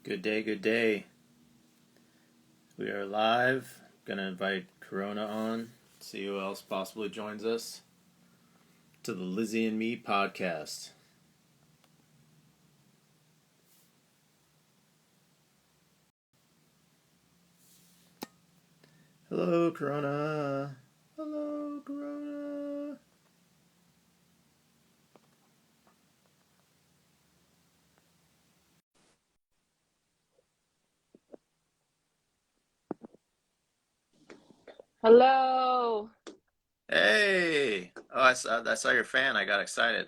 Good day, good day. We are live. Gonna invite Corona on. See who else possibly joins us to the Lizzie and Me podcast. Hello, Corona. Hello, Corona. Hello. Hey. Oh, I saw your fan. I got excited.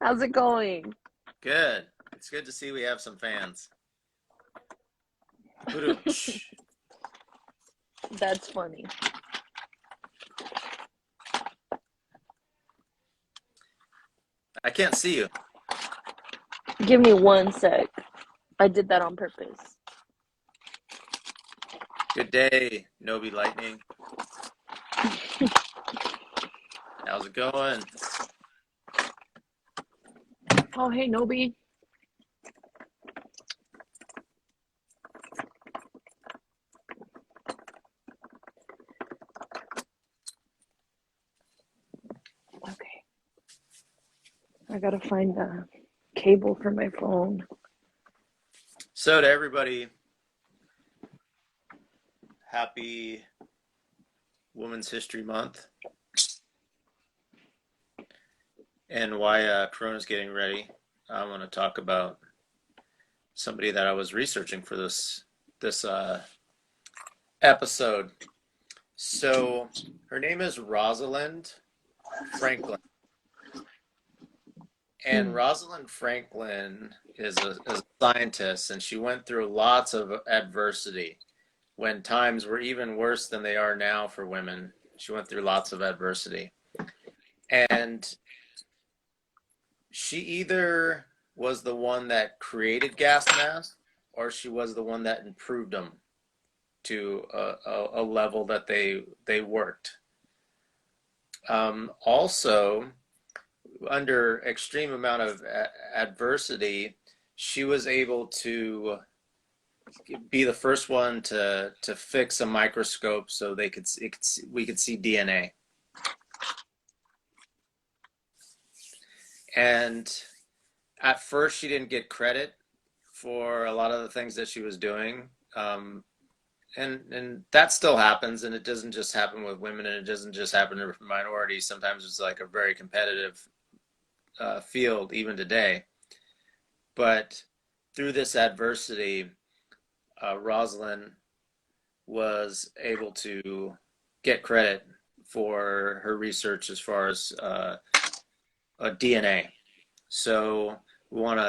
How's it going? Good. It's good to see we have some fans. Hooch. That's funny. I can't see you. Give me 1 sec. I did that on purpose. Good day, Nobi Lightning. How's it going? Oh, hey, Nobi. Okay. I gotta find the cable for my phone. So to everybody, happy Women's History Month. And why Corona's getting ready, I want to talk about somebody that I was researching for this episode. So her name is Rosalind Franklin. And Rosalind Franklin is a scientist, and she went through lots of adversity when times were even worse than they are now for women. She went through lots of adversity. And she either was the one that created gas masks or she was the one that improved them to a level that they worked. Also, under extreme amount of adversity, she was able to be the first one to fix a microscope so we could see DNA. And at first, she didn't get credit for a lot of the things that she was doing. And that still happens, and it doesn't just happen with women, and it doesn't just happen to minorities. Sometimes it's like a very competitive field, even today. But through this adversity, Rosalind was able to get credit for her research as far as DNA. So we want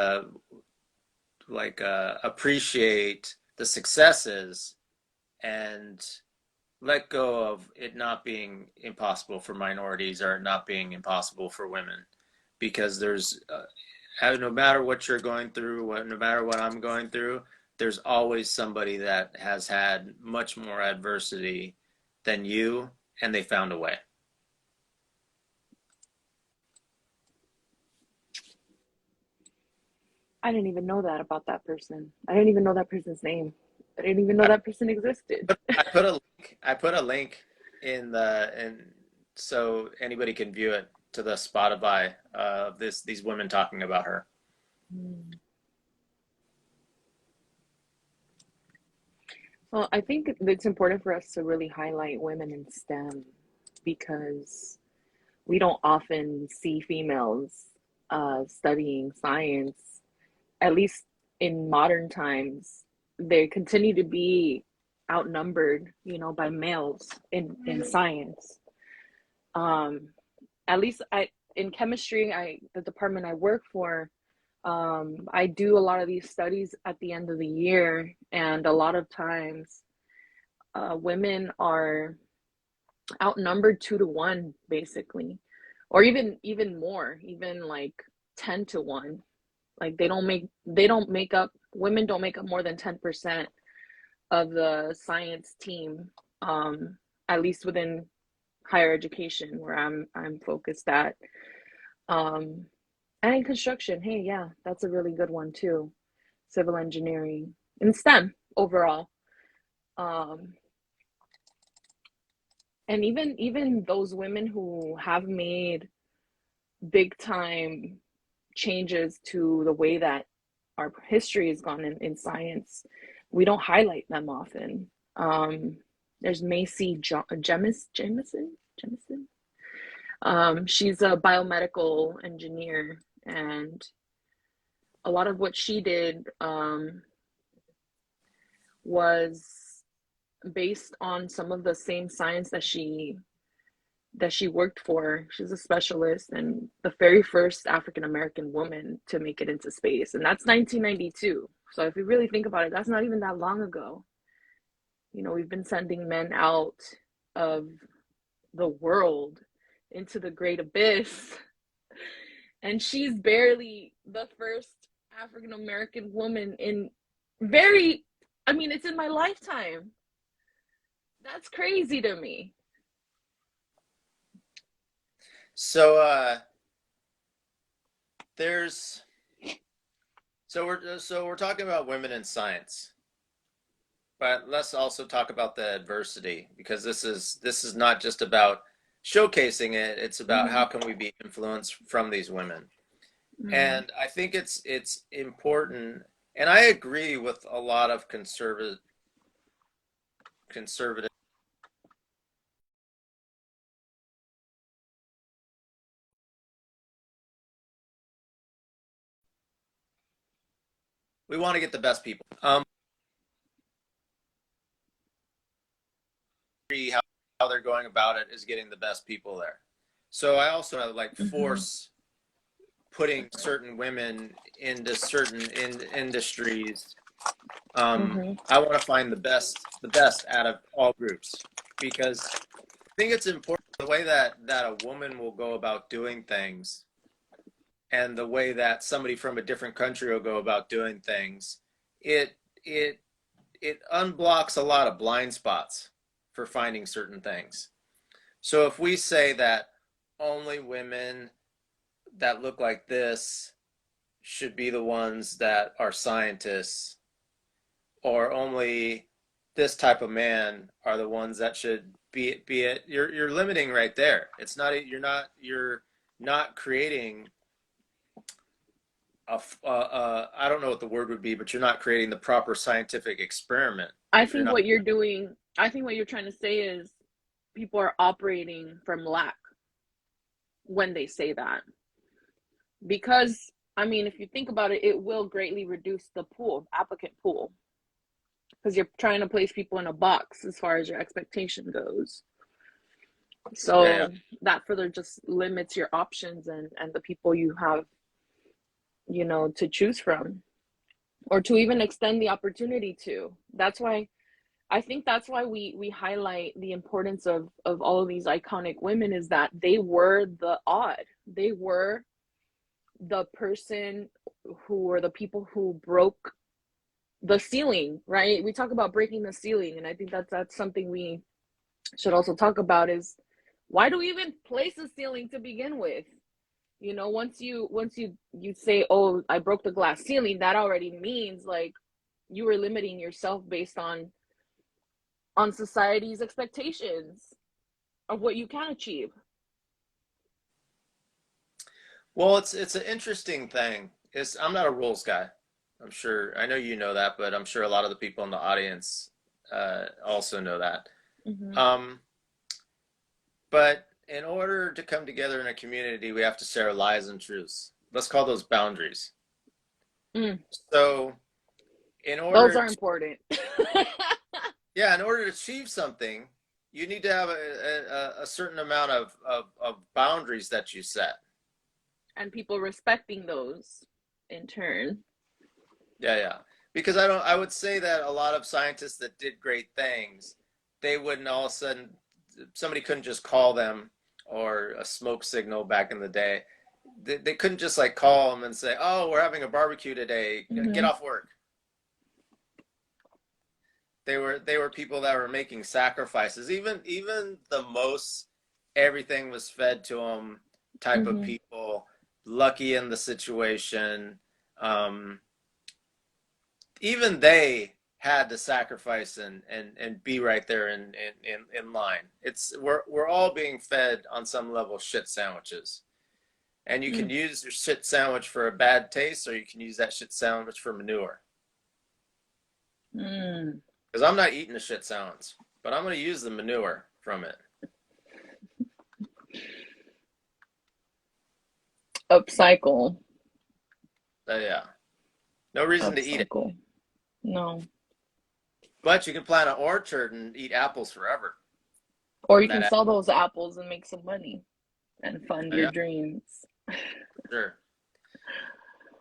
to appreciate the successes and let go of it not being impossible for minorities or not being impossible for women, because there's no matter what you're going through, no matter what I'm going through, there's always somebody that has had much more adversity than you, and they found a way. I didn't even know that about that person. I didn't even know that person's name. I didn't even know that person existed. I put a link in so anybody can view it to the Spotify of these women talking about her. Well, I think it's important for us to really highlight women in STEM because we don't often see females studying science, at least in modern times. They continue to be outnumbered, by males in science. Um, at least in chemistry, the department I work for, I do a lot of these studies at the end of the year, and a lot of times women are outnumbered 2 to 1, basically, or even more, even like 10 to 1. Like women don't make up more than 10% of the science team, at least within higher education where I'm focused at. And in construction, hey, yeah, that's a really good one too. Civil engineering and STEM overall. Um, and even those women who have made big time changes to the way that our history has gone in science, we don't highlight them often. There's Macy Jemison. She's a biomedical engineer, and a lot of what she did was based on some of the same science that she worked for. She's a specialist and the very first African American woman to make it into space, and that's 1992. So if you really think about it, that's not even that long ago. You know, we've been sending men out of the world into the great abyss, and she's barely the first African American woman in very, I mean, it's in my lifetime. That's crazy to me. So there's we're talking about women in science, but let's also talk about the adversity, because this is not just about showcasing it, it's about Mm-hmm. how can we be influenced from these women. Mm-hmm. And I think it's important, and I agree with a lot of conservative. We want to get the best people. How they're going about it is getting the best people there. So I also like Mm-hmm. force putting certain women into certain industries. Mm-hmm. I want to find the best out of all groups, because I think it's important the way that a woman will go about doing things, and the way that somebody from a different country will go about doing things. It it it unblocks a lot of blind spots for finding certain things. So if we say that only women that look like this should be the ones that are scientists, or only this type of man are the ones that should be it, you're limiting right there. It's not, you're not creating I don't know what the word would be, but you're not creating the proper scientific experiment I if you're think not. what you're doing, I think what you're trying to say is people are operating from lack when they say that. Because, I mean, if you think about it, it will greatly reduce the pool, applicant pool, because you're trying to place people in a box as far as your expectation goes. Yeah, yeah. So that further just limits your options and the people you have, you know, to choose from or to even extend the opportunity to. That's why I think that's why we highlight the importance of all of these iconic women, is that they were the odd. They were the person who were the people who broke the ceiling, right? We talk about breaking the ceiling, and I think that's something we should also talk about, is why do we even place a ceiling to begin with? You know, once you say, oh, I broke the glass ceiling, that already means like you were limiting yourself based on society's expectations of what you can achieve. Well, it's an interesting thing. I'm not a rules guy. I'm sure I know you know that, but I'm sure a lot of the people in the audience also know that. Mm-hmm. Um, but in order to come together in a community, we have to share lies and truths. Let's call those boundaries. Mm, So, in those order are to, important. yeah, in order to achieve something, you need to have a certain amount of boundaries that you set. And people respecting those in turn. Yeah, yeah. Because I would say that a lot of scientists that did great things, they wouldn't all of a sudden, somebody couldn't just call them, or a smoke signal back in the day. They couldn't just like call them and say, "Oh, we're having a barbecue today. Get Mm-hmm. off work." They were people that were making sacrifices. Even the most everything was fed to them type of Mm-hmm. people. lucky in the situation. Um, Even they had to sacrifice and be right there in line. We're all being fed on some level shit sandwiches. And you can Mm. use your shit sandwich for a bad taste, or you can use that shit sandwich for manure. Mm. Because I'm not eating the shit sandwich, but I'm going to use the manure from it. Upcycle. Yeah. No reason to eat it. Upcycle. No. But you can plant an orchard and eat apples forever Or you from can that. sell those apples and make some money and fund your Yeah, dreams. sure.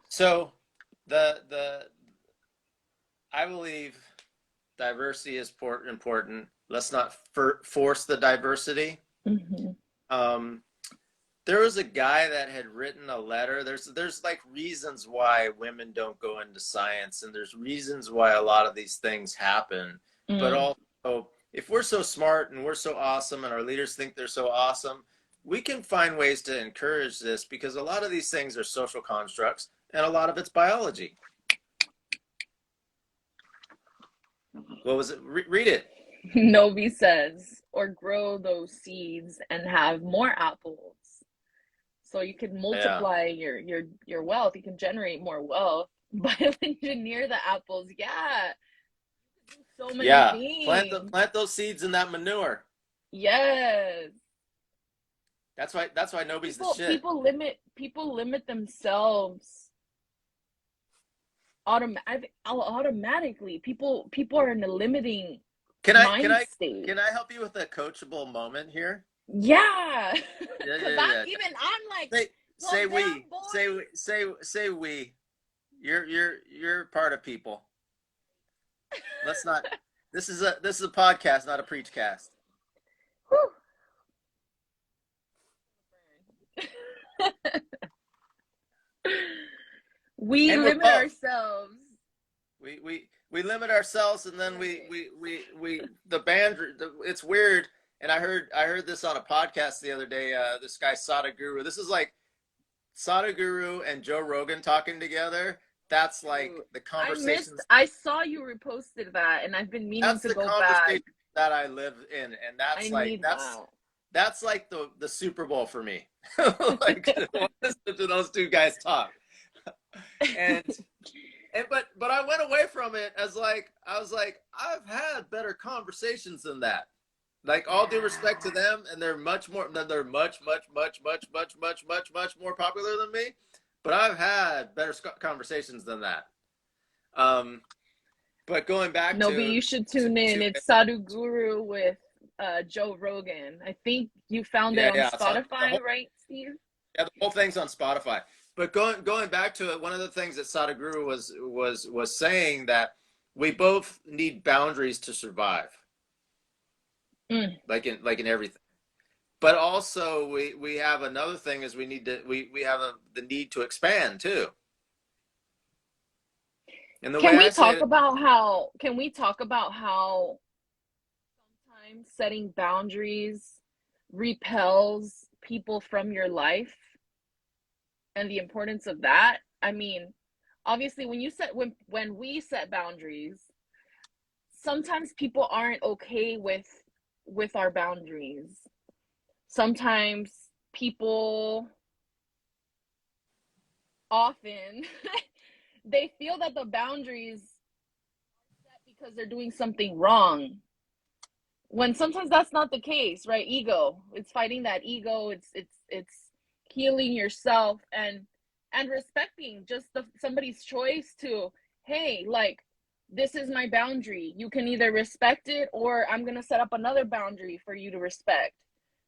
So the I believe diversity is important. Let's not force the diversity. Mm-hmm. Um, there was a guy that had written a letter. There's like reasons why women don't go into science, and there's reasons why a lot of these things happen. But Mm. also, if we're so smart and we're so awesome, and our leaders think they're so awesome, we can find ways to encourage this, because a lot of these things are social constructs, and a lot of it's biology. What was it? Read it. Novi says, or grow those seeds and have more apples. So you can Yeah. multiply your wealth. You can generate more wealth. Bioengineer the apples. Yeah. So many Yeah. things. Plant those seeds in that manure. Yes. That's why nobody's the People shit. people limit themselves automatically. People are in a limiting Can I can mind I state. can I help you with a coachable moment here? Yeah. Yeah, Because yeah, yeah. I'm like, Say slow say down, we. boy. Say we. You're part of people. Let's not. This is a podcast, not a preach cast. Whew. We And we're limit both. ourselves. We limit ourselves, and then we the band. It's weird. And I heard this on a podcast the other day. This guy Sadhguru. This is like Sadhguru and Joe Rogan talking together. That's like Dude, the conversations. I saw you reposted that and I've been meaning That's to the go back. conversation that I live in, and I that's like need that. that's like the Super Bowl for me. Like to listen to those two guys talk, and but I went away from it as like I was like, I've had better conversations than that. Like, all due respect to Yeah. them, and they're much more popular than me, but I've had better conversations than that. Um, but going back No, but to you should tune in. to It's Sadhu Guru with Joe Rogan. I think you found it yeah, on yeah, so Spotify, right, Steve? the whole thing's on Spotify. But going back to it, one of the things that Sadhguru was saying, that we both need boundaries to survive, Mm. like in everything. But also we have another thing, is we have the need to expand too. And the way I say it, Can we talk about how sometimes setting boundaries repels people from your life and the importance of that? I mean, obviously when we set boundaries, sometimes people aren't okay with our boundaries. Sometimes people often they feel that the boundaries are set because they're doing something wrong, when sometimes that's not the case, right? Ego, it's fighting that ego. It's healing yourself and respecting just somebody's choice to, hey, like, this is my boundary, you can either respect it or I'm going to set up another boundary for you to respect,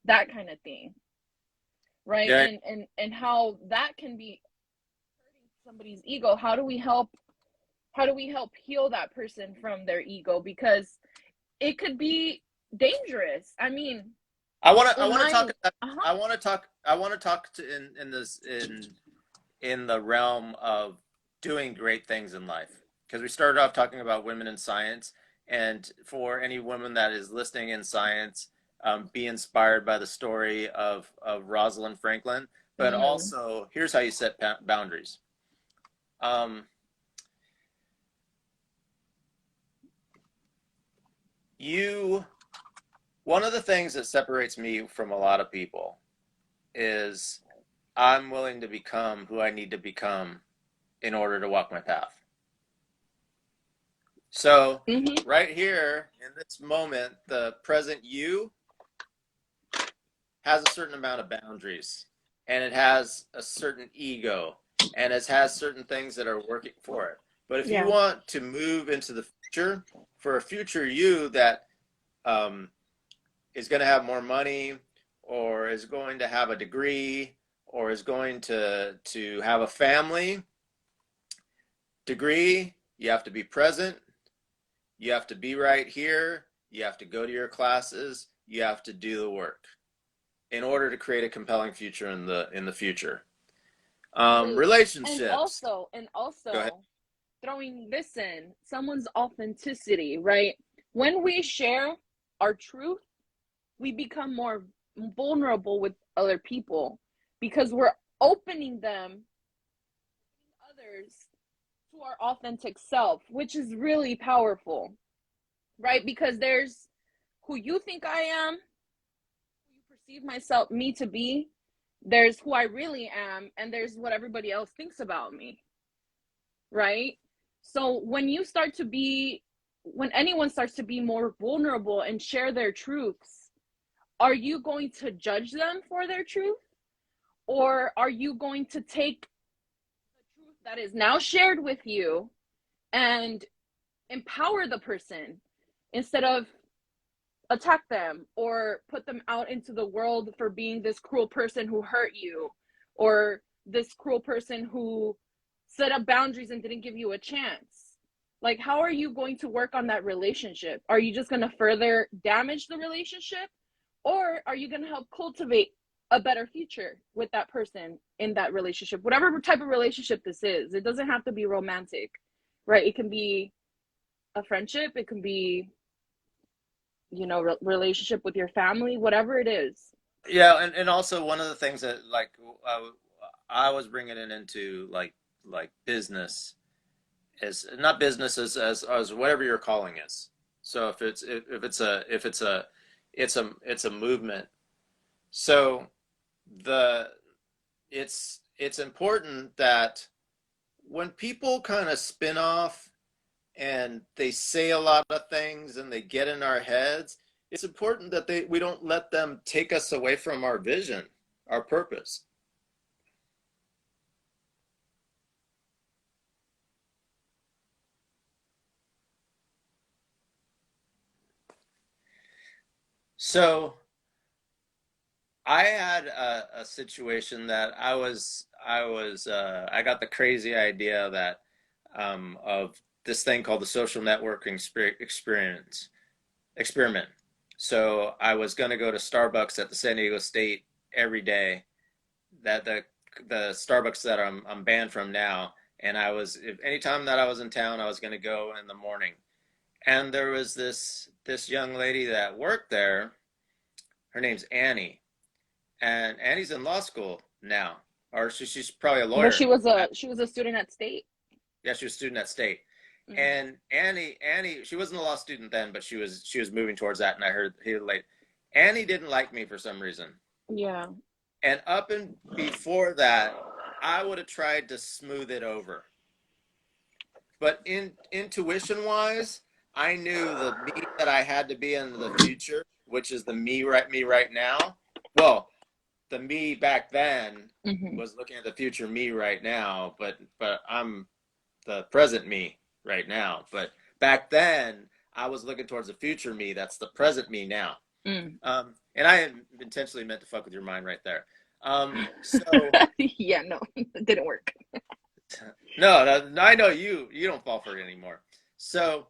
that kind of thing, right? yeah, And how that can be hurting somebody's ego. How do we help heal that person from their ego, because it could be dangerous. I mean, I in want to my talk uh-huh. I want to talk to in the realm of doing great things in life, because we started off talking about women in science, and for any woman that is listening in science, be inspired by the story of Rosalind Franklin. but also here's how you set boundaries. Um, one of the things that separates me from a lot of people is I'm willing to become who I need to become in order to walk my path. So right here in this moment, the present you has a certain amount of boundaries, and it has a certain ego, and it has certain things that are working for it. But if you want to move into the future, for a future you that is going to have more money, or is going to have a degree, or is going to have a family, degree, you have to be present, you have to be right here, you have to go to your classes, you have to do the work in order to create a compelling future in the future. Relationships. And also throwing this in, someone's authenticity, right? When we share our truth, we become more vulnerable with other people because we're opening them, others, to our authentic self, which is really powerful, right? Because there's who you think I am, who you perceive me to be, there's who I really am, and there's what everybody else thinks about me, right? So when anyone starts to be more vulnerable and share their truths, are you going to judge them for their truth? Or are you going to take the truth that is now shared with you and empower the person instead of attack them or put them out into the world for being this cruel person who hurt you, or this cruel person who set up boundaries and didn't give you a chance? Like, how are you going to work on that relationship? Are you just going to further damage the relationship, or are you going to help cultivate a better future with that person in that relationship? Whatever type of relationship this is, it doesn't have to be romantic, right? It can be a friendship, it can be, relationship with your family, whatever it is. Yeah, and also one of the things that like I was bringing it into like business is not business as whatever your calling is. So if it's a movement. So it's important that when people kind of spin off and they say a lot of things and they get in our heads, it's important that we don't let them take us away from our vision, our purpose. So I had a situation that I got the crazy idea that of this thing called the social networking experiment. So I was going to go to Starbucks at the San Diego State every day. That the Starbucks that I'm banned from now, and if anytime that I was in town, I was going to go in the morning. And there was this young lady that worked there. Her name's Annie, and Annie's in law school now, or she's probably a lawyer. But she was a student at State. Yeah, she was a student at State. Mm-hmm. And Annie, she wasn't a law student then, but she was moving towards that, and I heard late. Annie didn't like me for some reason. Yeah. And up and before that, I would have tried to smooth it over. But intuition wise, I knew the me that I had to be in the future, which is the me right now. Well, the me back then was looking at the future me right now, but I'm the present me right now. But back then, I was looking towards the future me. That's the present me now. And I intentionally meant to fuck with your mind right there. So yeah, no, it didn't work. No, I know you don't fall for it anymore. So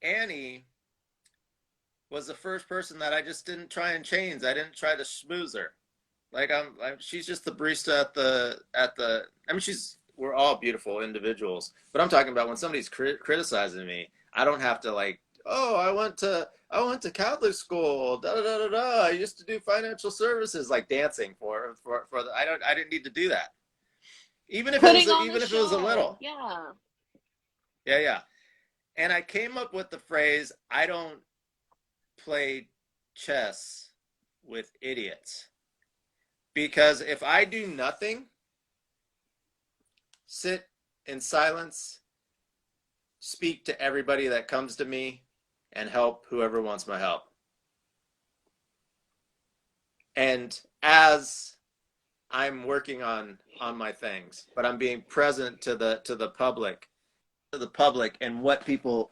Annie was the first person that I just didn't try and change. I didn't try to schmooze her. Like she's just the barista at the. I mean, we're all beautiful individuals, but I'm talking about when somebody's criticizing me. I don't have to like, oh, I went to I went to Catholic school, da da da da da. I used to do financial services, like dancing for the, I didn't need to do that. Putting on a Even if it was a show. little. Yeah. Yeah, yeah. And I came up with the phrase, I don't play chess with idiots. Because if I do nothing, sit in silence, speak to everybody that comes to me, and help whoever wants my help. And as I'm working on my things, but I'm being present to the public and what people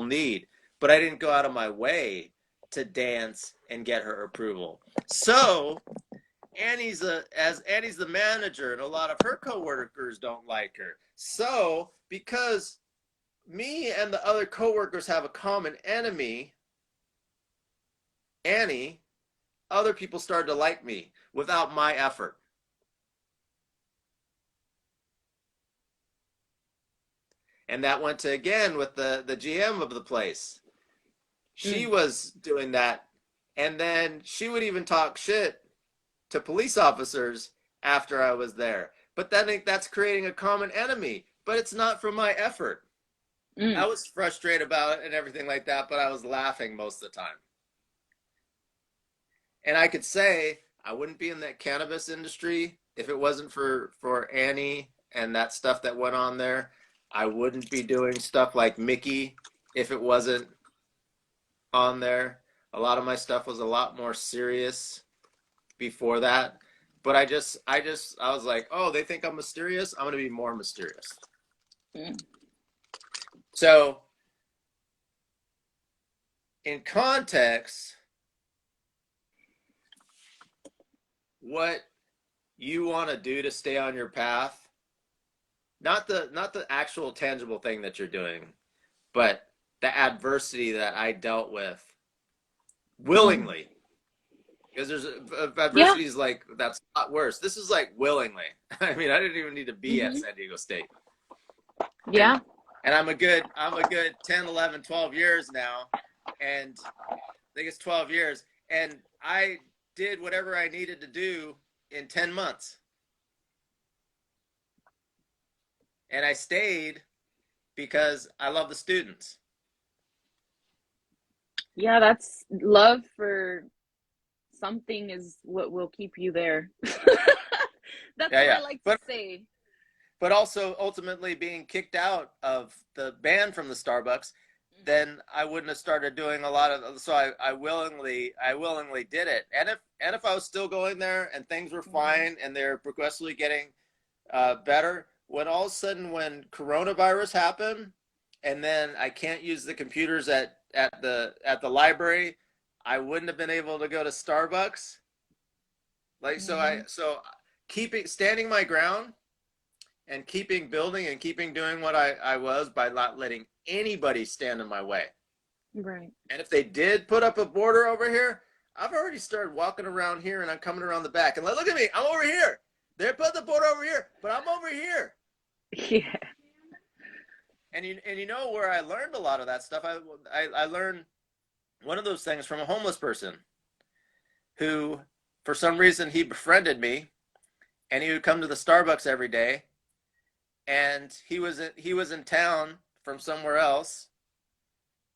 need. But I didn't go out of my way to dance and get her approval. So Annie's the manager, and a lot of her coworkers don't like her. So because me and the other coworkers have a common enemy, Annie, other people started to like me without my effort. And that went to again with the GM of the place. She Mm. was doing that, and then she would even talk shit to police officers after I was there. But then that's creating a common enemy. But it's not from my effort. I Mm. was frustrated about it and everything like that, but I was laughing most of the time. And I could say I wouldn't be in that cannabis industry if it wasn't for Annie and that stuff that went on there. I wouldn't be doing stuff like Mickey if it wasn't on there. A lot of my stuff was a lot more serious before that. But I was like, oh, they think I'm mysterious. I'm gonna be more mysterious. Mm. So in context, what you want to do to stay on your path, not the actual tangible thing that you're doing, but the adversity that I dealt with Mm. willingly. Because there's Yeah. adversity is like that's a lot worse. This is like willingly. I mean, I didn't even need to be at Hmm. San Diego State. And Yeah. and I'm a good 10, 11, 12 years now. And I think it's 12 years. And I did whatever I needed to do in 10 months. And I stayed because I love the students. Yeah, that's love for something is what will keep you there. That's Yeah, what I yeah. like to say. But also ultimately being kicked out of the ban from the Starbucks, then I wouldn't have started doing a lot of. So I willingly did it. And if I was still going there and things were Mm-hmm. fine and they're progressively getting better, when all of a sudden when coronavirus happened, and then I can't use the computers at the library, I wouldn't have been able to go to Starbucks. Like Mm-hmm. so keeping standing my ground and keeping building and keeping doing what I was by not letting anybody stand in my way. Right. And if they did put up a border over here, I've already started walking around here and I'm coming around the back. And look at me, I'm over here. They put the border over here, but I'm over here. Yeah. And you know where I learned a lot of that stuff? I learned one of those things from a homeless person who, for some reason, he befriended me, and he would come to the Starbucks every day, and he was in town from somewhere else,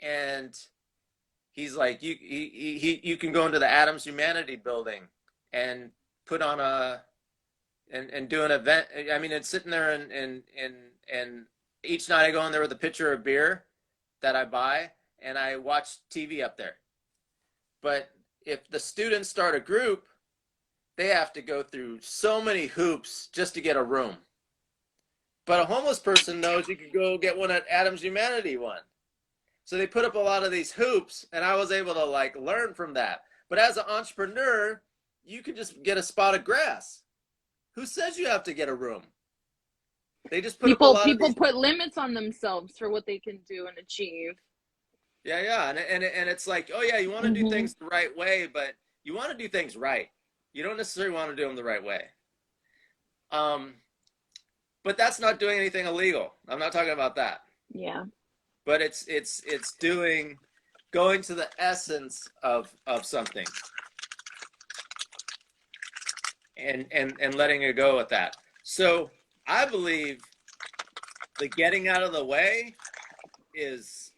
and he's like, you can go into the Adams Humanity building and put on a and do an event. I mean, it's sitting there and each night I go in there with a pitcher of beer that I buy and I watch TV up there. But if the students start a group, they have to go through so many hoops just to get a room. But a homeless person knows you could go get one at Adams Humanity one. So they put up a lot of these hoops, and I was able to like learn from that. But as an entrepreneur, you can just get a spot of grass. Who says you have to get a room? They just put up a lot of People these. put limits on themselves for what they can do and achieve. Yeah, yeah, and it's like, oh yeah, you want to do Mm-hmm. things the right way, but you want to do things right. You don't necessarily want to do them the right way. Um, but that's not doing anything illegal. I'm not talking about that. Yeah. but it's doing going to the essence of something and letting it go with that. So I believe the getting out of the way is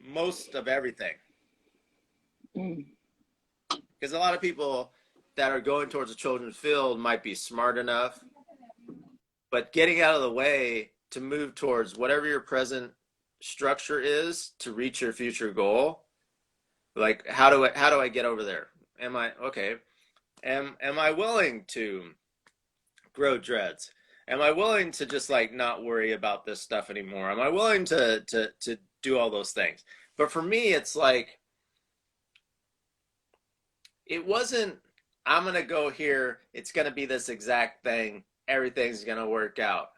most of everything. Mm. Because a lot of people that are going towards a children's field might be smart enough, but getting out of the way to move towards whatever your present structure is to reach your future goal. Like how do I get over there? Am I okay? Am I willing to grow dreads? Am I willing to just like not worry about this stuff anymore? Am I willing to do all those things? But for me, it's like it wasn't. I'm gonna go here. It's gonna be this exact thing. Everything's gonna work out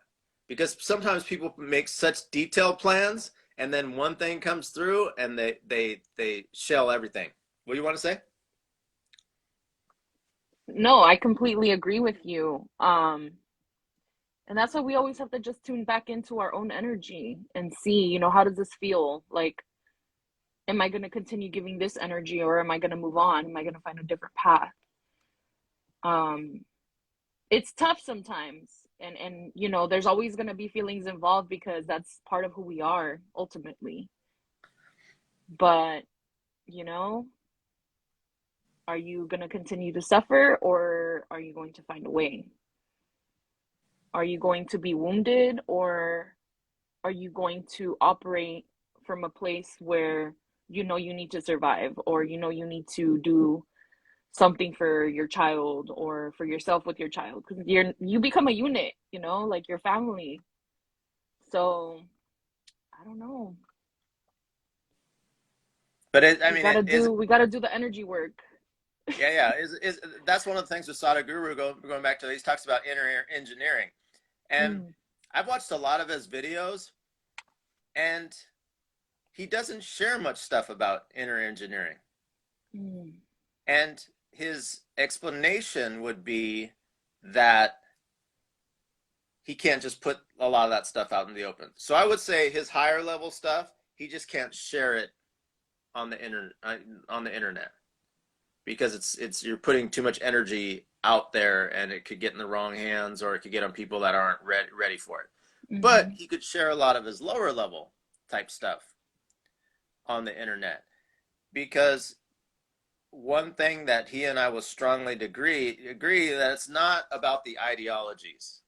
because sometimes people make such detailed plans, and then one thing comes through, and they shell everything. What do you want to say? No, I completely agree with you. And that's why we always have to just tune back into our own energy and see, how does this feel? Like, am I going to continue giving this energy, or am I going to move on? Am I going to find a different path? Um, it's tough sometimes. And there's always going to be feelings involved because that's part of who we are ultimately. But, you know, are you going to continue to suffer, or are you going to find a way? Are you going to be wounded, or are you going to operate from a place where you need to survive, or you need to do something for your child or for yourself with your child, because you become a unit, like your family. So I don't know. But I We mean, gotta it is. do we gotta do the energy work. Yeah, yeah. Is that's one of the things with Sadhguru going back to. He talks about inner engineering, and Mm, I've watched a lot of his videos, and he doesn't share much stuff about inner engineering. mm, And his explanation would be that he can't just put a lot of that stuff out in the open. So I would say his higher level stuff, he just can't share it on the internet because it's you're putting too much energy out there and it could get in the wrong hands or it could get on people that aren't ready for it. But mm-hmm. he could share a lot of his lower level type stuff on the internet because one thing that he and I will strongly agree that it's not about the ideologies.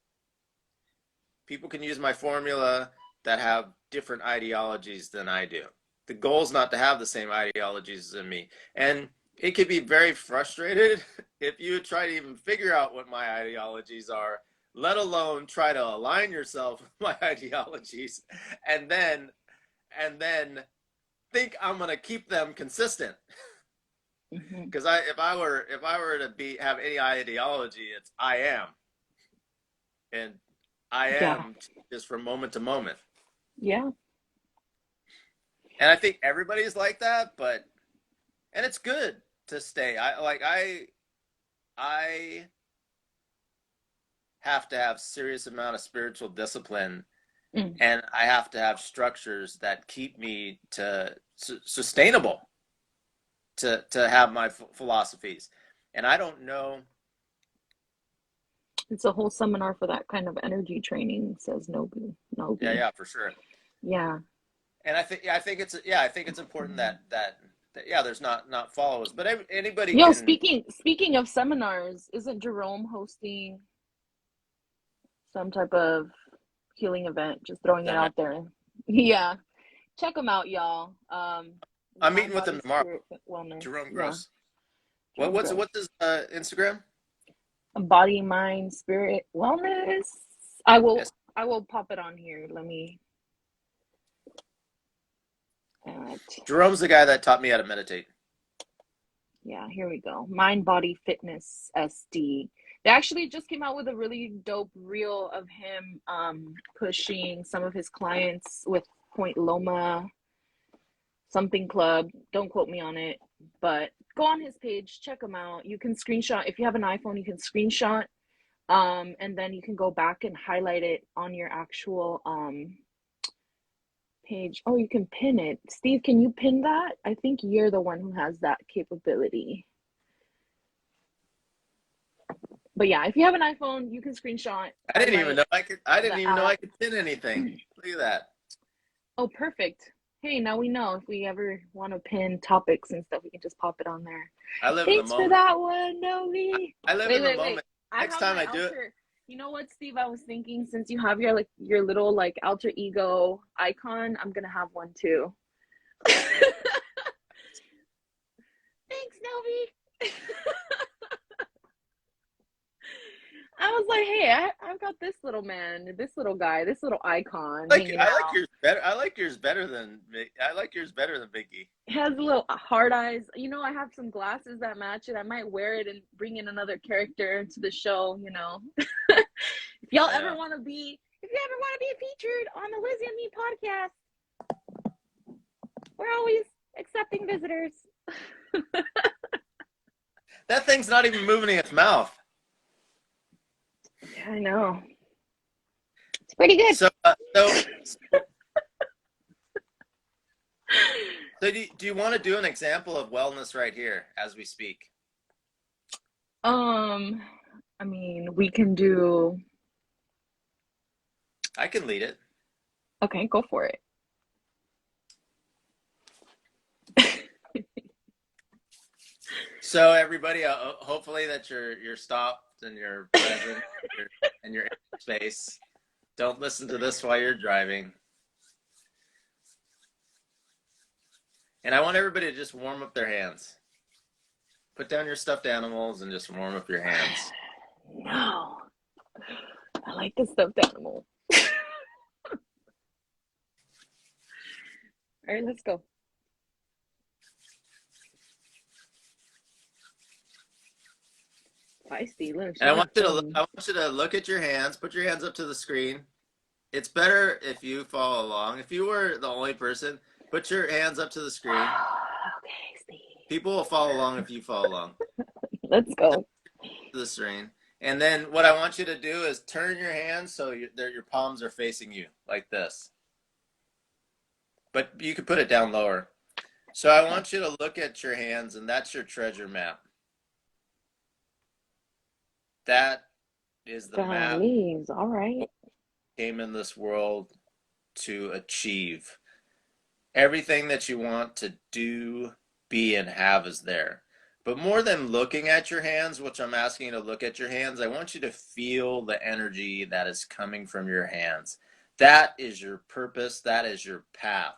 People can use my formula that have different ideologies than I do. The goal is not to have the same ideologies as me. And it could be very frustrated if you try to even figure out what my ideologies are, let alone try to align yourself with my ideologies and then think I'm going to keep them consistent. Mm-hmm. Because if I were to have any ideology, it's I am, and I Yeah, am just from moment to moment. yeah. And I think everybody's like that, but and it's good to stay. I have to have serious amount of spiritual discipline, Mm. and I have to have structures that keep me to sustainable to have my philosophies. And I don't know. It's a whole seminar for that kind of energy training, says Nobu. Yeah, Nobi. yeah, for sure. Yeah. And I think it's important that yeah, there's not followers, but anybody Yo, can. speaking of seminars, isn't Jerome hosting some type of healing event? Just throwing it That might, out there. Yeah, check them out, y'all. I'm Mind, meeting with body, him tomorrow. spirit, wellness. Jerome Yeah, Gross. Jerome What's Gross. his Instagram? Body, mind, spirit, wellness. I will Yes, I will pop it on here. Let me. Jerome's the guy that taught me how to meditate. Yeah, here we go. Mind Body Fitness SD. They actually just came out with a really dope reel of him pushing some of his clients with Point Loma something club. Don't quote me on it, but go on his page, check him out. You can screenshot if you have an iPhone, you can screenshot and then you can go back and highlight it on your actual page. Oh, you can pin it. Steve, can you pin that? I think you're the one who has that capability. But yeah, if you have an iPhone, you can screenshot, I didn't even highlight know I could. I didn't the even know I app. could pin anything. Look at that. Oh, perfect. Hey, now we know if we ever want to pin topics and stuff, we can just pop it on there. I live in the Thanks for moment. that one, Novi. I live Wait, in the wait, wait. moment. I Next have time my I do it, alter. You know what, Steve? I was thinking since you have your little like alter ego icon, I'm gonna have one too. Thanks, Novi. I was like, hey, I've got this little man, this little guy, this little icon hanging I like out. yours better. I like yours better than I like yours better than Biggie. It has little hard eyes. You know, I have some glasses that match it. I might wear it and bring in another character into the show, you know. If y'all ever Yeah. want to be, if you ever want to be featured on the Lizzie and Me podcast, we're always accepting visitors. That thing's not even moving its mouth. Yeah, I know. It's pretty good. So do you want to do an example of wellness right here as we speak? I mean, we can do. I can lead it. Okay, go for it. So everybody, hopefully that you're stopped and you're present and you're in space. Don't listen to this while you're driving. And I want everybody to just warm up their hands. Put down your stuffed animals and just warm up your hands. No, I like the stuffed animal. All right, let's go. Feisty, look. And I want you to look at your hands. Put your hands up to the screen. It's better if you follow along. If you were the only person, put your hands up to the screen. Okay, Steve. People will follow along if you follow along. Let's go. To the screen. And then what I want you to do is turn your hands so your palms are facing you like this. But you could put it down lower. So I want you to look at your hands, and that's your treasure map. That is the map Leaves. All right. came in this world to achieve. Everything that you want to do, be, and have is there. But more than looking at your hands, which I'm asking you to look at your hands, I want you to feel the energy that is coming from your hands. That is your purpose. That is your path.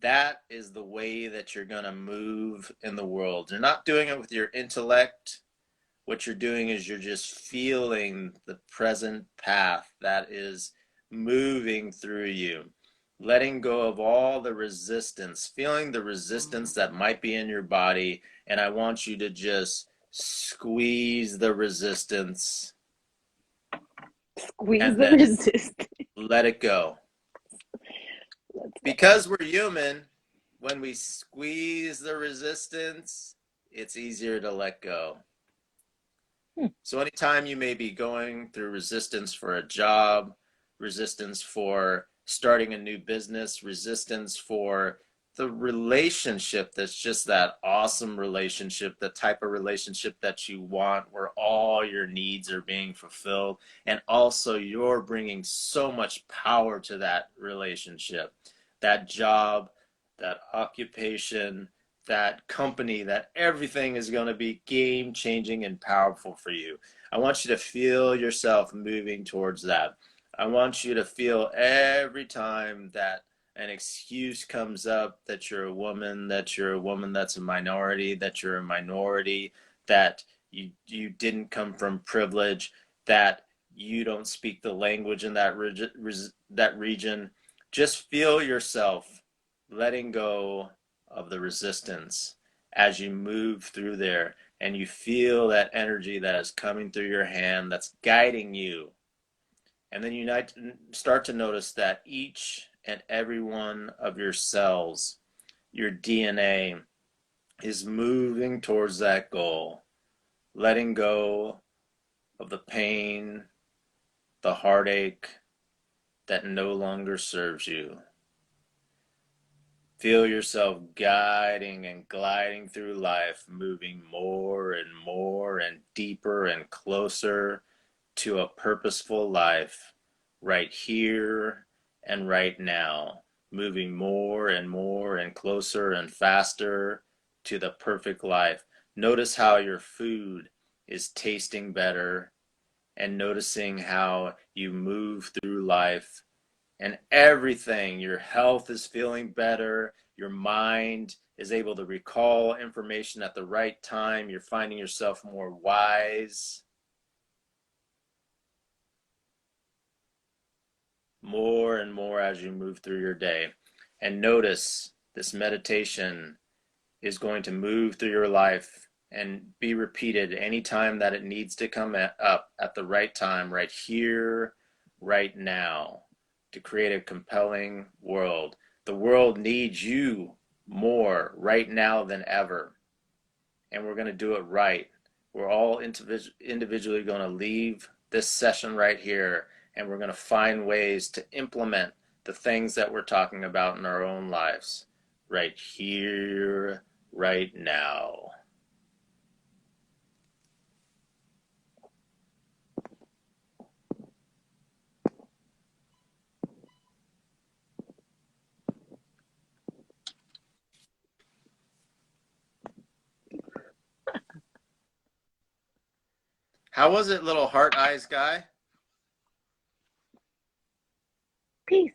That is the way that you're going to move in the world. You're not doing it with your intellect. What you're doing is you're just feeling the present path that is moving through you. Letting go of all the resistance, feeling the resistance that might be in your body, and I want you to just squeeze the resistance. Squeeze the resistance. Let it go. Because we're human, when we squeeze the resistance, it's easier to let go. So anytime you may be going through resistance for a job, resistance for starting a new business, resistance for the relationship that's just that awesome relationship, the type of relationship that you want where all your needs are being fulfilled, and also you're bringing so much power to that relationship, that job, that occupation, that company, that everything is going to be game changing and powerful for you. I want you to feel yourself moving towards that. I want you to feel every time that an excuse comes up that you're a woman, that's a minority, that you're a minority, that you didn't come from privilege, that you don't speak the language in that region. Just feel yourself letting go of the resistance as you move through there, and you feel that energy that is coming through your hand that's guiding you. And then you start to notice that each and every one of your cells, your DNA, is moving towards that goal, letting go of the pain, the heartache that no longer serves you. Feel yourself guiding and gliding through life, moving more and deeper and closer to a purposeful life right here and right now, moving more and closer and faster to the perfect life. Notice how your food is tasting better and noticing how you move through life and everything. Your health is feeling better. Your mind is able to recall information at the right time. You're finding yourself more wise, more and more as you move through your day. And notice this meditation is going to move through your life and be repeated anytime that it needs to come up at the right time, right here, right now, to create a compelling world. The world needs you more right now than ever, and we're going to do it right. We're all individually going to leave this session right here, and we're going to find ways to implement the things that we're talking about in our own lives right here, right now. How was it, little heart eyes guy? Peace.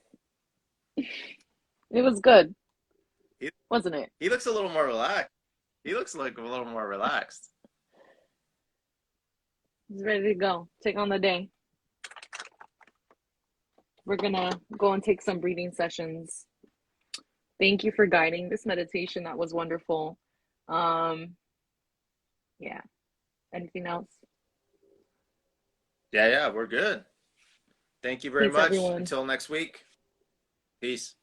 It was good, He, wasn't it? he looks a little more relaxed. He looks like a little more relaxed. He's ready to go. Take on the day. We're gonna go and take some breathing sessions. Thank you for guiding this meditation. That was wonderful. Um, yeah. Anything else? Yeah, we're good. Thank you very Peace, much. everyone. Until next week. Peace.